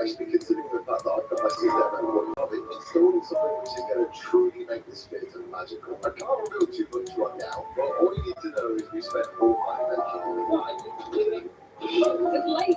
especially considering the fact that I've got my sister and one of it, installing something which is going to truly make this theatre magical. I can't reveal too much right now, but all you need to know is we spent all night making it. It's late.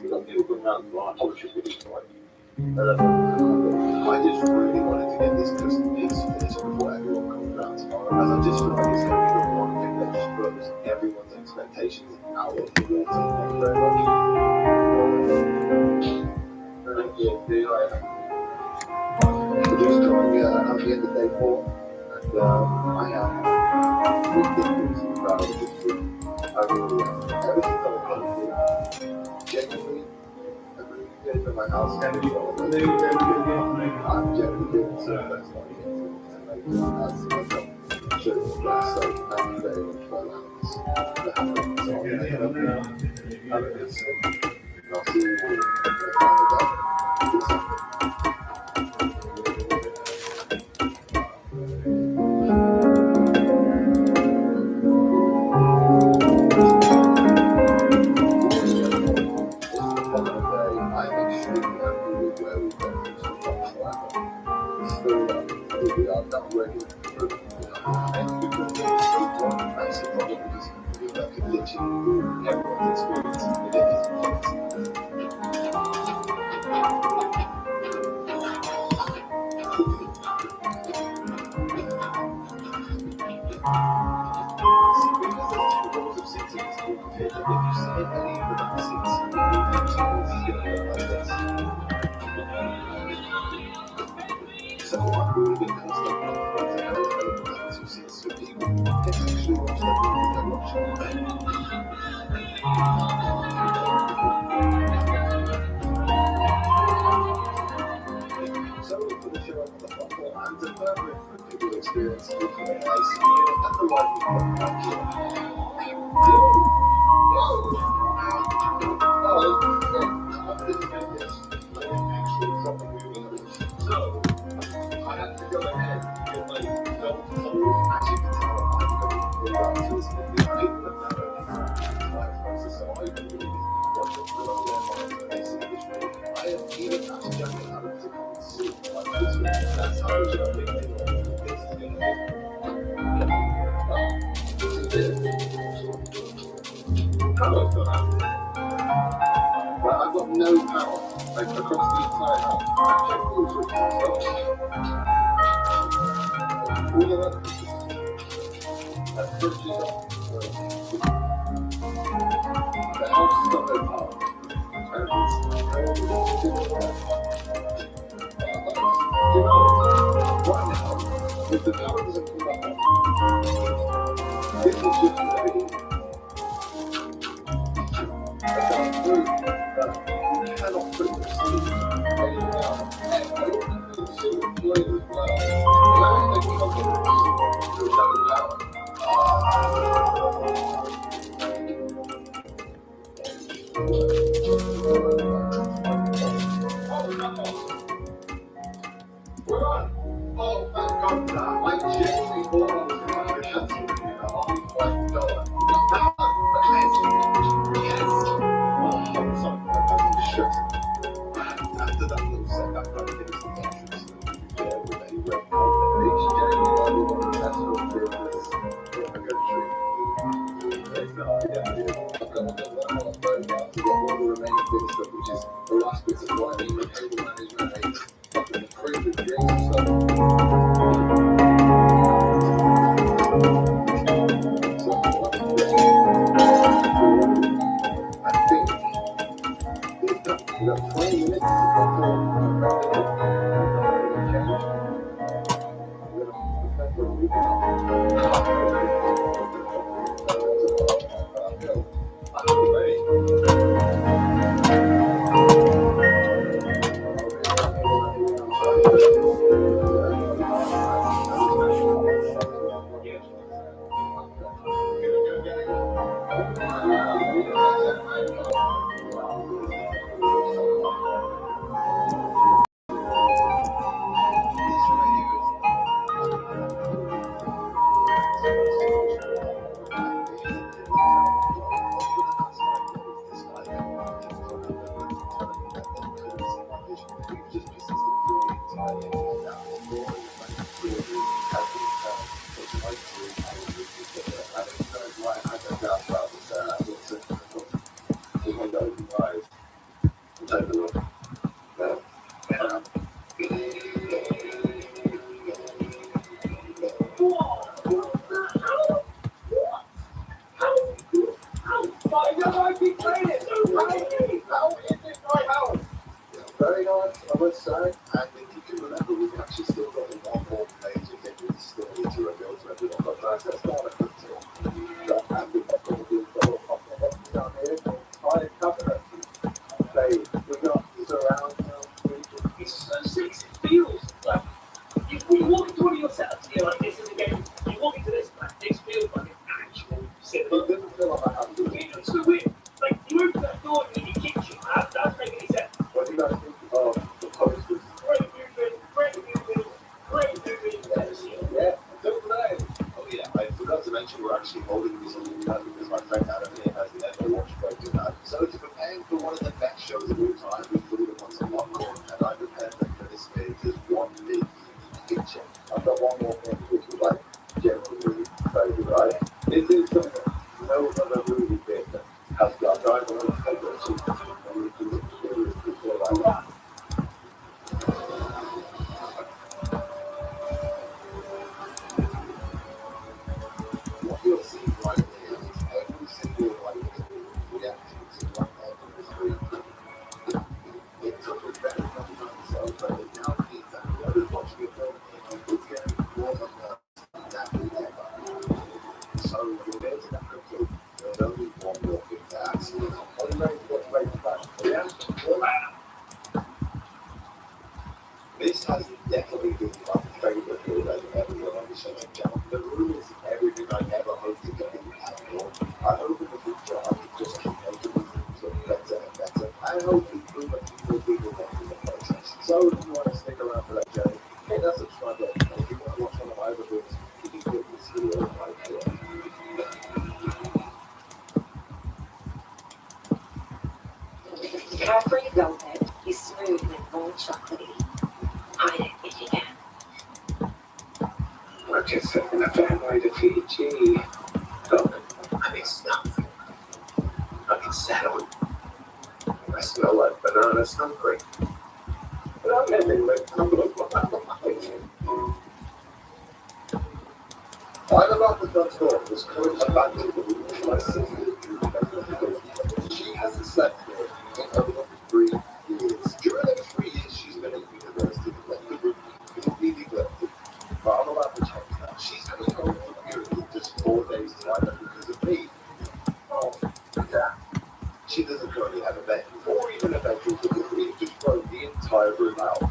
We've got people coming around the line, I was just really excited. I just really wanted to get this custom piece finished before everyone comes around tomorrow, as I just feel like it's going to be the one thing that just throws everyone's expectations out of the water. Thank you very much. Thank you. See you later. We're just going at the end of day 4, and I am ridiculously proud of this group. I really am. Everything's all wonderful. Genuinely, in my house, I'm generally doing so that's not so thank you very much for allowing us to happen. So I'll see you all in the we are not working for and that's the problem because we can literally everyone's experience with it is so I'm really big concerned to see so people can actually watch that movie and watch it. So we put the show up on the platform and to further improve people's experience with the nice and the life so I had to go ahead and like go as you can tell I'm going to the people that know so I can really watch it for I am even actually having to come and see like this that's how much I think this is going to be how I've gone out well, I've got no power like across the entire house. I checked all sorts of stuff. All of that fridge is off. The house has got no power. And you know, right now, if the power doesn't come back on, this is just very I can't prove that you cannot put the sleep right now. And I don't think the sleep plays as well. I think I'm going to do that Oh, thank God for that. I genuinely thought I was going to have a chance to do that. worth saying, and if you can remember, we've actually still got one more page of things we still need to reveal to everyone. But first, let's start at the top. And we've got all the double up down here, high cover. We've got surround sound. It's so sexy. It feels like you walk into one of your setups, you're like, this is a game. You walk into this, like, this feels like an actual setup. It doesn't feel like a house. It's so weird. Like, you open that door in your kitchen, that doesn't make any sense. What do you guys think of the posters? Great moving. Yeah, don't play. Oh yeah, I forgot to mention we're actually holding this on the because my friend Adam here has the Ever Watch Project now. So to prepare for one of the best shows of all time, we put it on some popcorn, and I prepared them for this stage as one big picture. I've got one more thing which is like generally crazy, right? This is something no other movie theatre has got. I don't want to take it and we can look at it before like that. What you'll see right here is every single reaction to what happened this week. It took us better than so, but it now means that whoever's watching a film is getting more of us than we ever. So when we get to that conclusion, there's only one more thing to ask. Are you ready to get ready to back? Yeah? This has definitely been my favourite film I've ever done on the show channel. The room is everything I ever hoped to get in outdoor. I hope in the future I can just keep making these rooms better and better. I hope we prove a few more people want in the process. So if you want to stick around for that journey, hit that subscribe button. And if you want to watch one of my other videos, you can click this video right here. Carefree velvet is smooth and more chocolatey. I don't think you can. We're just having a family to Fiji. Look, I mean, nothing. I can settle. I smell like banana hungry. But I'm having like a couple of I love the Dutch door was currently abandoned with my sister. She hasn't slept here in over 3 years. During those 3 years, she's been at university, but the room is completely neglected. But I'm allowed to change that. She's coming home from Europe in just 4 days time because of me. Oh, yeah. She doesn't currently have a bed, or even a bedroom, because we've just thrown the entire room out.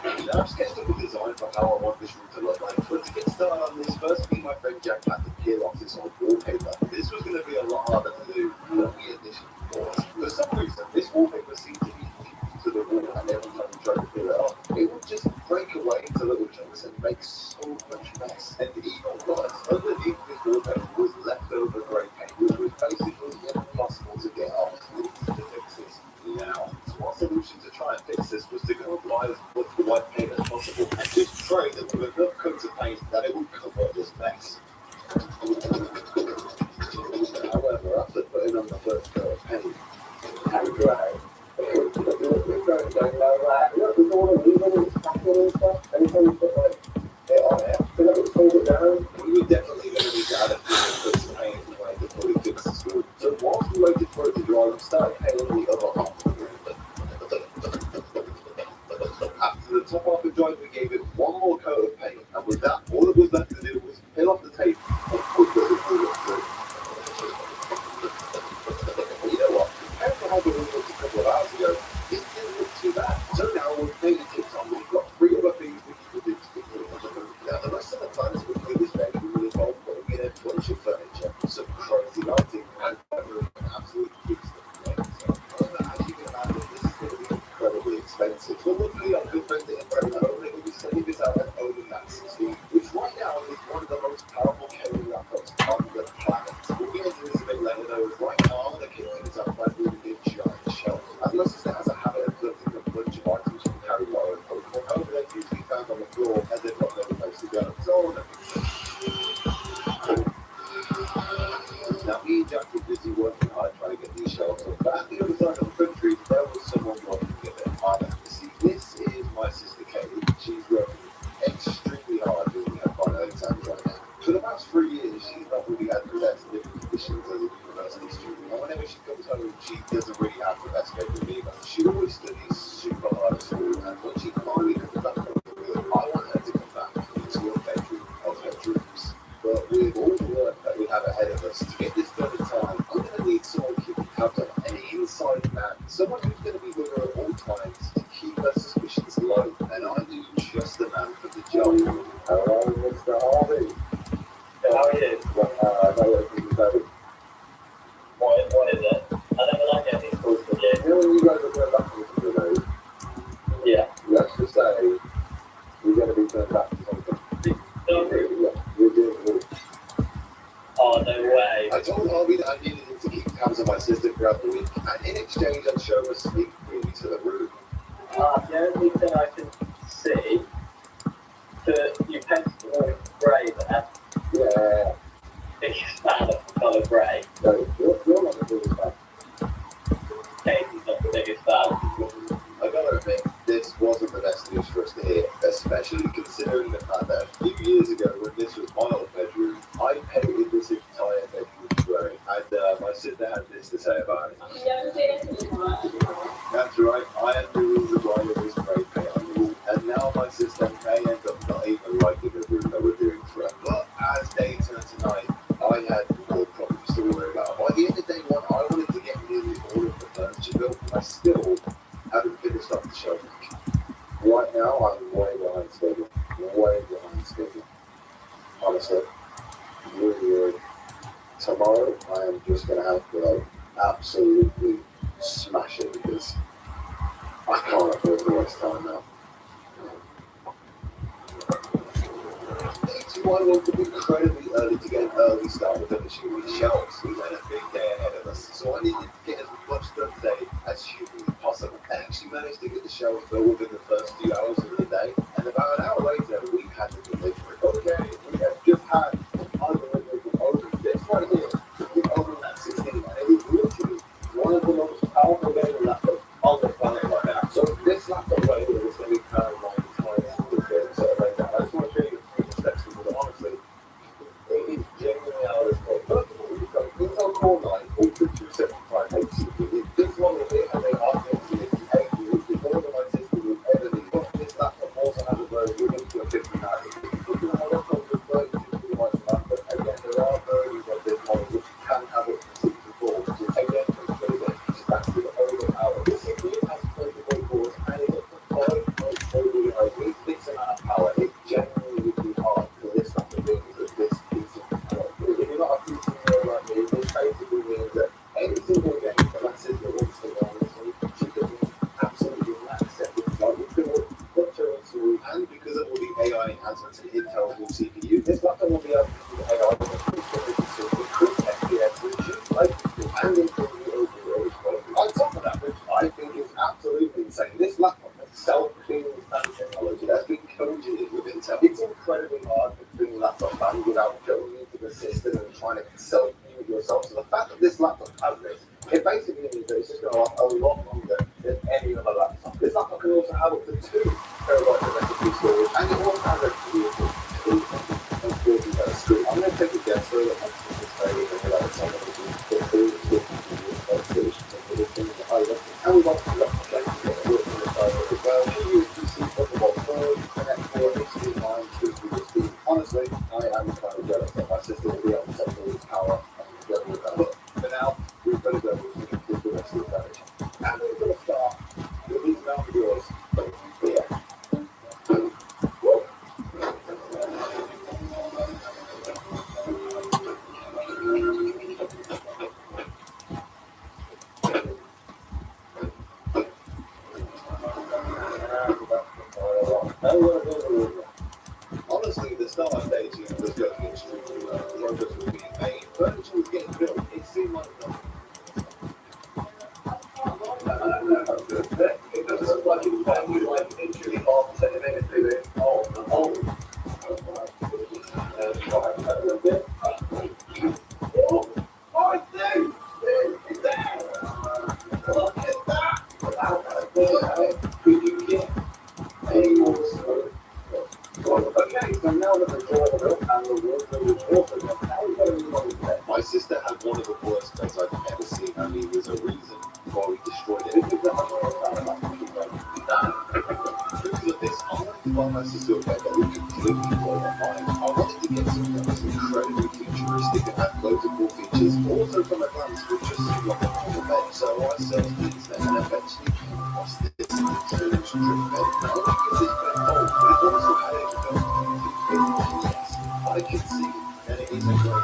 Now, I've sketched up a design for how I want this room to look like, but to get started on this, first me and my friend Jack had to peel off this old wallpaper. This was going to be a lot harder to do than we initially thought. For some reason, this wallpaper seemed to be fused to the wall, and every time we tried to peel it off, it would just break away into little chunks and make so much mess. And even worse, underneath this wallpaper was leftover grey paint, which was basically impossible to get off. We needed to fix this now. So our solution to try and fix this was to go apply as much white paint as possible and just spray them with enough coats of paint that it would cover this mess. However, after putting on the first coat of paint and dry, we were definitely going to need to add a few coats of paint before we fix this room. So whilst we waited for it to dry, we started painting the other half of the room. After the top half had dried, we gave it one more coat of paint, and with that, all that was left to do was peel off the tape and put the hood through. And you know what? Compared to how the room looked a couple of hours ago, it didn't look too bad. So now with painted tips on, we've got 3 other things we can do to get rid of the room. Now the rest of the plans for this bedroom will involve putting in a bunch of furniture, some crazy lighting, and an absolute beast of things. As you can imagine, this is going to be incredibly expensive. But luckily, our good friend at Home will be sending this out at OnlyFans 16, which right now is one of the most powerful cable laptops on the planet. We'll get into this a bit later though, as right now the kitchen is up by really big giant shelf. As much as it has a habit of collecting a bunch of items from carry lower and home, however they're usually found on the floor as they've got no place to go. So now me and Jack were busy working hard trying to get these shelves up, but at the other side of the country there was someone working with it harder. See, this is my sister Katie. She's working extremely hard doing her final exams right now. For the past 3 years, she's not really had the best living conditions as a university student, and whenever she comes home, she doesn't really have the best bedroom either. She always studies super hard at school, and Oh, no way. I told Harvey that I needed him to keep tabs on my sister throughout the week, and in exchange I'd show her sneak freely to the room. The only thing I can see, you painted the wall grey there. Yeah. Biggest fan of the colour grey. No, you're not the biggest fan. Katie's not the biggest fan. I gotta admit, this wasn't the best news for us to hear, especially considering the fact that a few years ago, when this was my old bedroom, I painted this entire bedroom grey, and my sister had this to say about it. That's right, I had the reason why there was grey paint on the wall, and now my sister may end up not even liking the room that we're doing for her. But as day turned to night, I had more problems to worry about. By the end of day one, I wanted to get nearly all of the furniture built, and I still haven't finished off the shelving. Right now, I'm way behind schedule. Honestly, really. Tomorrow, I am just gonna have to absolutely smash it because I can't afford to waste time now. Day two, I woke up incredibly early to get an early start with finishing these shelves. We had a big day ahead of us, so I needed to get as much done today as humanly possible. I actually managed to get the shelves built within the first few hours of the day, and about an hour later, we had the delivery. Okay, we have just had our delivery from Oven. This right here, the Oven at 16, and it is literally one of the most powerful gaming laptops on the planet right now. So this laptop right here is going to be carrying my entire computer set right now. I just want to show you a few steps because honestly, it is genuinely out of this world. First of all, we've got Intel Core 9 Ultra 275 HCP. It's this one here has a RTX 80, which is more than my system would ever need. But this laptop also has a version of Intel 59. Looking at my laptop with 32 gigabytes of RAM, but again, there are versions of this model which can have up to 64, which is again pretty good. It's actually overpowered. This CPU has 24 cores and it's up to 5.4 gigabytes with this amount of power. It's genuinely really hard to list off the things that this piece of power do. If you're not a PC like me, this basically means that any single game that my sister wants to run this week, she can absolutely max settings. Like we can put her into, and because of all the AI enhancements in Intel's new CPU, this laptop will be able to do AI with increased FPS, reduced latency, and improve the overall quality. On top of that, which I think is absolutely insane, this laptop has self-cleaning fan technology that's been co-engineered with Intel. It's incredibly hard to clean laptop fans without going into the system and trying to self-clean it yourself. So the fact that this laptop has this, it basically means that it's just going to last a lot longer than any other laptop. This laptop can also have up to 2 terabytes of SSD storage, and it also has a beautiful 240 screen. I'm going to take a guess so that I'm going to say that some of the and we've got the well, USB-C, Thunderbolt 4, Connect 4, HDMI, 2 USB. Honestly, I am kind of jealous that my sister will be able to take all this power and go with that. But for now, we've got to go with the rest of the damage. And we're going to start with these mountain drawers here. Honestly, the start of day 2 was going extremely well. Progress was being made. Furniture was getting built. It seemed like nothing. It doesn't look like it was going to like literally half a second in it. Look at that! Could you get any more smoke? Okay, so now that the door built and the water is also built, now we've got to move on to bed. My sister had one of the worst beds I've ever seen. I mean, there's a reason why we destroyed it. Because of this, I wanted to buy my sister a bed that we completely blow our mind. I wanted to get something that was incredibly futuristic and had loads of cool features. Also, from a glance, it just seemed like a normal bed. So I searched the internet and eventually came across this huge strip bed. Not only was this bed old, but it also had a yes, I can see that it is a great bed.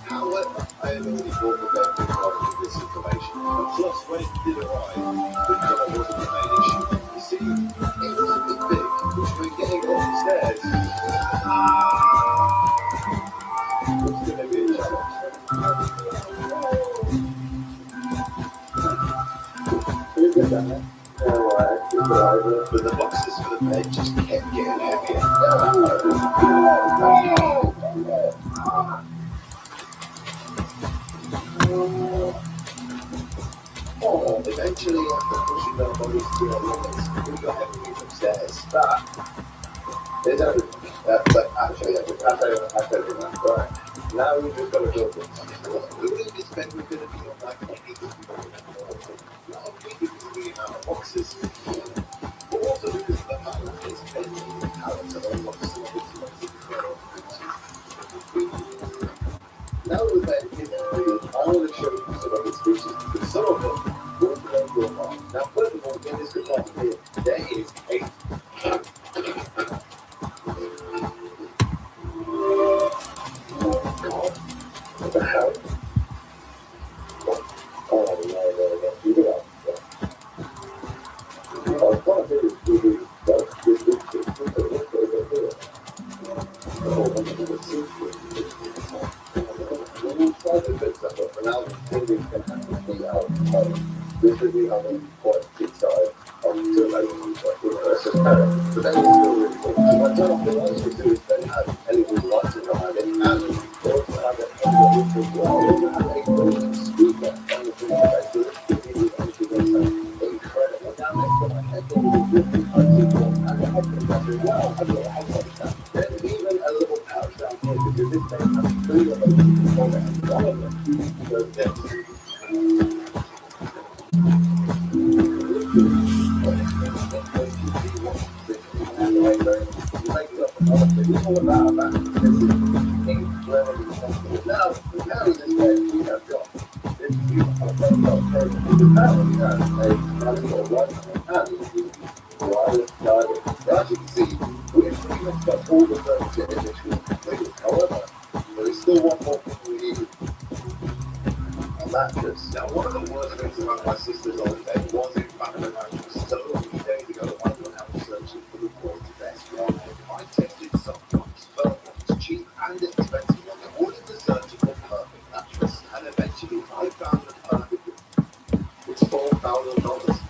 However, I had already bought the bed before I knew this information. And plus, when it did arrive, the colour wasn't the main issue. You see, it was a bit big, which made getting off upstairs. It's going to be a challenge. But the boxes for the bed just kept getting heavier. Eventually, after pushing our bodies to our limits, we got everything upstairs. There's everything. But actually, I tell you that. Right. Now we just got to go for it. Who in this bed was going to be on like anything? Not only because of the amount of boxes, but also because of the fact that this bed needs the talent of our boxes to Now the bed is real. I want to show you some of its features. Because some of them will blow your mind. Now, first of all, in this compartment here, there is a what the hell? Oh, no. You do that. What I can't do is do this. For now, things can happen to me out. This would be having quite big side to like, that's just better. But then it's still really cool. So I turn off the lights, we do is then have LED lights behind it, and we also have it as well. We also have a built-in speaker on the front of the so this could be actually going to sound incredible. Down next to my headphones, and the headphones as well. I've got a headphone stand. There's even a little pouch down here because this thing has 3 of them on it. One of them goes this. As you can see, we've pretty much got all the furniture in which we completed. However, there is still one more thing we need. A mattress. Now, one of the worst things about my sister's old bed was, in fact, the mattress. So, a few days ago, I went out searching for the quality best one. I tested soft ones, firm ones, cheap and expensive ones, all in the search of the perfect mattress. And eventually, I found the perfect one. It's $4,000.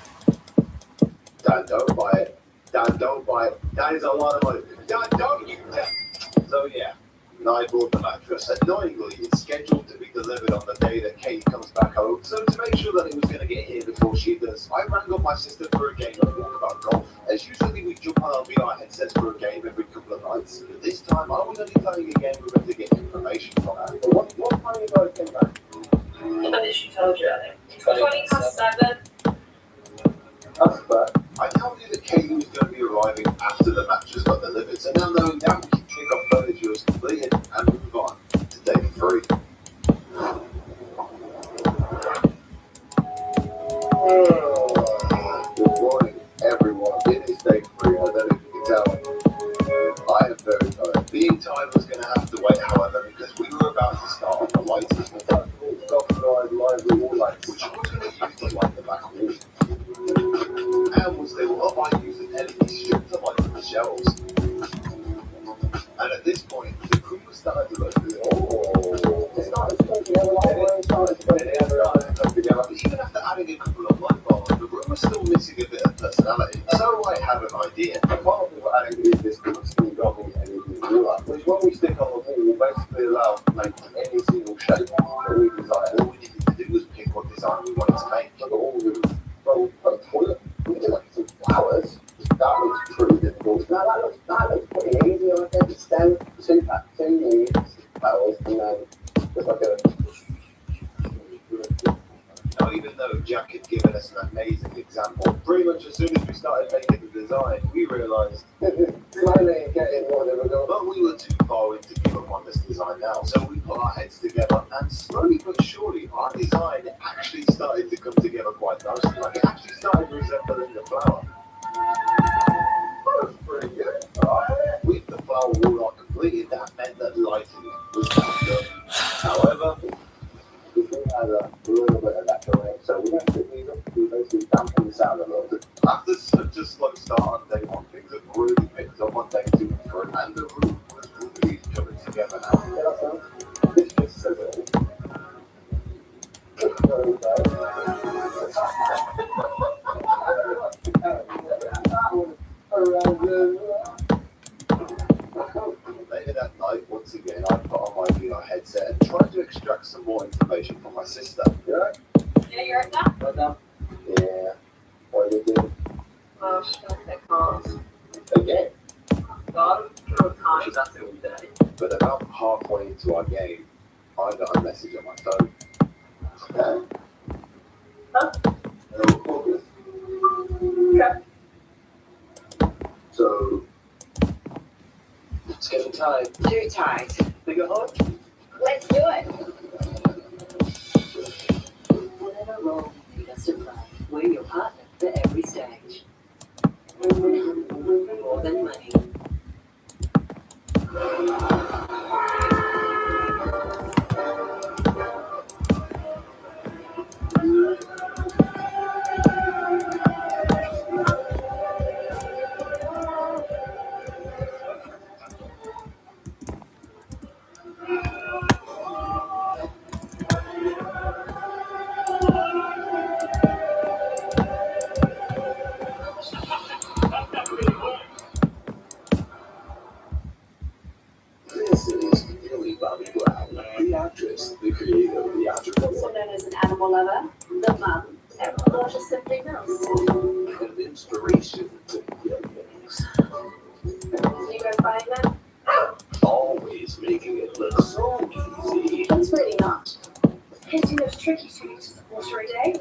Dad, don't buy it. Dad, don't buy it. That is a lot of money. Dad, don't you dare. So, yeah. I bought the mattress. Annoyingly, it's scheduled to be delivered on the day that Kate comes back home. So to make sure that it was going to get here before she does, I rang up my sister for a game of walkabout golf. As usually, we jump on our VR headsets for a game every couple of nights. But this time, I was only playing a game with her to get information from her. But what time you guys came back? I think she told you, I think. 7:20. That's fair. I told you that Katie was going to be arriving after the mattress got delivered. So now knowing that, we can kick off furniture as completed and move on to day 3. Good morning, everyone. It is day 3. I don't know if you can tell. I am very tired. Being tired was going to have to wait, however, because we were about to start on the lights. Lively all lights. Which I was going to use to light the back wall. And was they were up, I used an LED strip to light the shelves. And at this point, the crew was starting to look through it. It's starting to come together. Even after adding a couple of light bulbs, the room was still missing a bit of personality. So I had an idea. Part of what adding is this constant goggles LED blue light, which when we stick on the wall will basically allow to make any single shape that we desire. All we needed to do was pick what design we wanted to make. Look at all the toilet. We do like some flowers. That looks pretty difficult. Now that looks pretty easy. I think it's down 2 leaves, flowers, and then just like a. Now, even though Jack had given us an amazing example, pretty much as soon as we started making the design, we realised Slowly getting whatever going. but we were too far in to give up on this design now. So we put our heads together, and slowly but surely, our design actually started to come together quite nicely. Like it actually started resembling the flower. That's pretty good. With the flower wall art completed, that meant that lighting was now done. However, has a little bit of echoing, so we basically dampen the sound a little bit. After such a slow start on day one, things have really picked up on day 2 and 3, and the room was really coming together now. Yeah, that sounds. It's just so good. Later that night, once again, I put on my VR headset and tried to extract some more information from my sister. You alright? Yeah, you're right now? Right now? Yeah. What are you doing? Oh, shit, I can't. Again? God, I'm tired after all day. But about halfway into our game, I got a message on my phone. Huh? Okay. So, it's getting tight. Too tired. Big a hug? Let's do it. Whatever role you must have played, we're your partner for every stage. More than money. This is Millie Bobby Brown, the actress, the creator of the theatrical, Also known as an animal lover, the mum, or just simply mouse. and inspiration to millions. You go find them? Always making it look so easy. It's really not. Hitting those tricky shoots a quarter a day.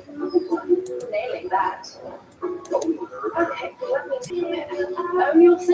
Nailing that. Only her Okay, let me take a minute. Own your